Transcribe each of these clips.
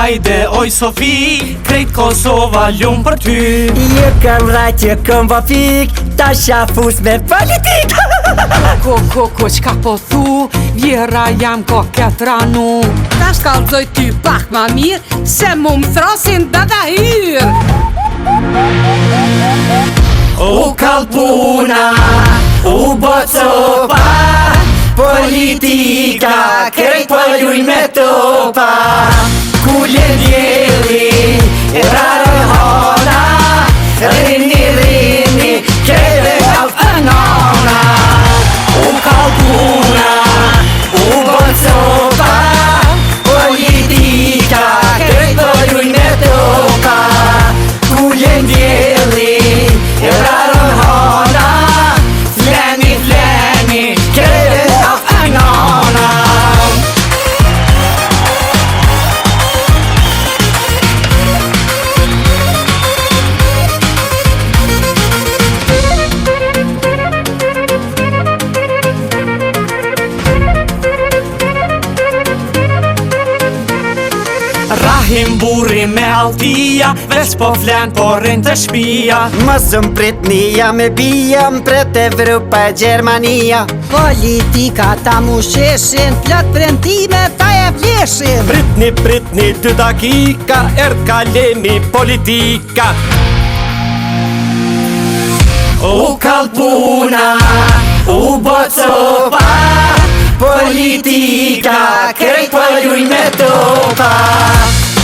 hajde oj Sofi, krejt Kosova lumë për ty. Je këm rajt, je këm vafik, ta shafus me politik. Ko, qka po thu, vjera jam ko këtë ranu. Ta shkallëzoj ty pak ma mirë, se mu më thrasin dada hyrë. U kall puna, u bocopa, politika, krejt po luj me topa. Kullë djeli, rarë hona, rini, krejt halë nona. U kall puna, u bocopa, politika, krejt po luj me topa. Kullë djeli, rarë hona, fleni, krejt halë nona. Rahim burri me altia, veç po flen po rrin të shpia. Mos më prit nija me bia, më pret Evropa e Gjermania. Politika ta mu sheshin, plot premtime ta e vleshin. Pritni 2 dakika, erdh kalemi politika. U kall puna, u bocopa, politika, krejt po luj me topa.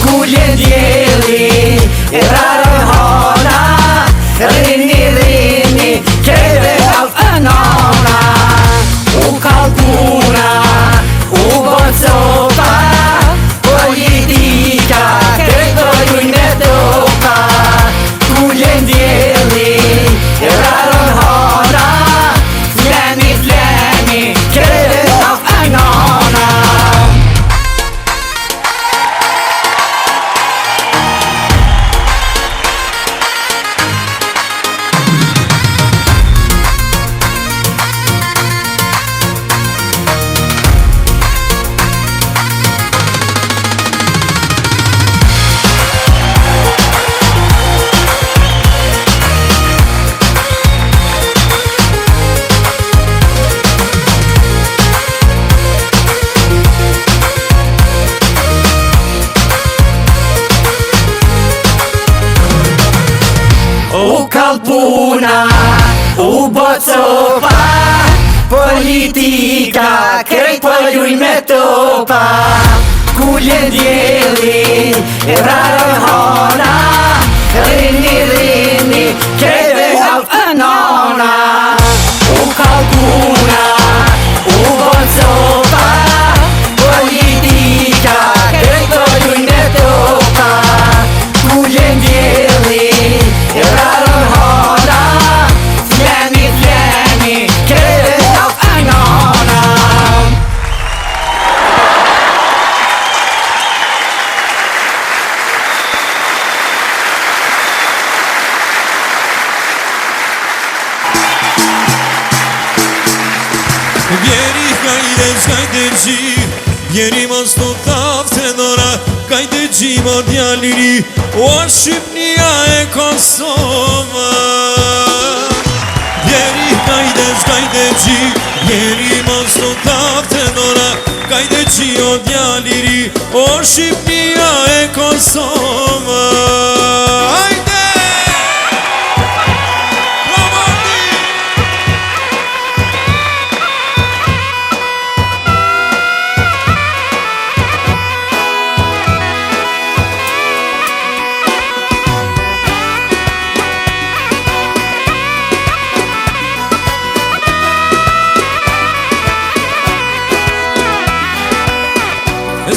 Kullë djeli, rarë hona, rini, krejt halë nona. U kall puna, u bocopa, politika, krejt po luj me topa. Kullë djeli, rarë hona, fleni, krejt halë nona. U kall puna, u bocopa, politika, krejt po luj me topa. Kullë djeli, rarë hona, rini, krejt halë nona. U kall puna, u bocopa, politika, krejt po luj me topa. Kullë djeli, rarë hona, fleni, krejt halë nona. Vjeri kajde qi, jeri mos të thaftë e dora, kajde qi mo djaliri, o Shqipnia e Kosova. Vjeri kajde qi, jeri mos të thaftë e dora, kajde qi o djaliri, o Shqipnia e Kosova. Hajde!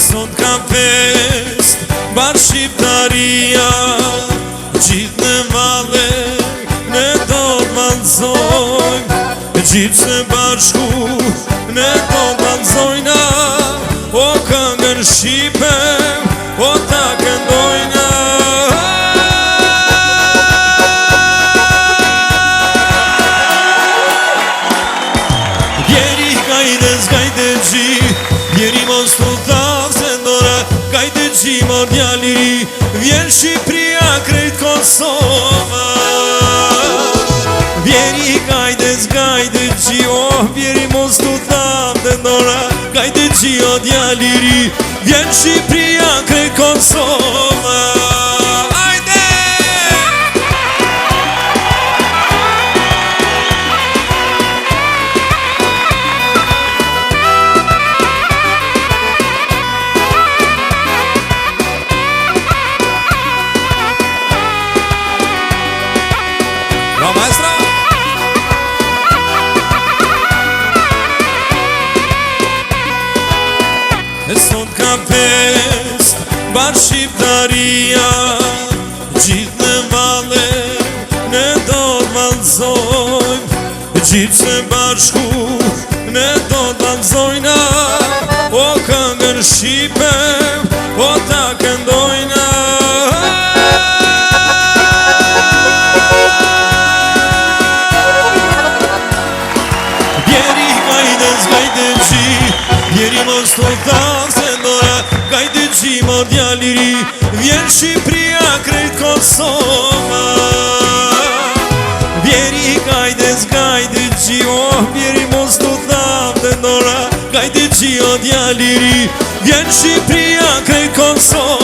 Sot ka fest, bar Shqiptaria, gjithë në valle, ne do t'valzojmë, gjithë se bashku, ne do t'valzojna, o këngën Shqipe, o ta këndojna. Jeri kajde qi, jeri mos të thaftë e dora, kajde qi mo djali, Shqipria krejt Kosova. Vjeri gajdes, gajde gjio, vjeri mos tu tham dhe ndora, gajde gjio djaliri, vjen Shqipria krejt Kosova. Maestro! E sot ka fest, bar shqiptaria, gjithë në vale, ne do t'valzojmë, gjithë se bashku, ne do t'valzojna, o këngën shqipe, o ta këndojna. Vjeri mos të thamë se ndora, gajde gjimo djaliri, vjen Shqipria krejt Kosova. Vjeri gajdes, gajde gjio, vjeri mos të thamë se ndora, gajde gjio djaliri, vjen Shqipria krejt Kosova.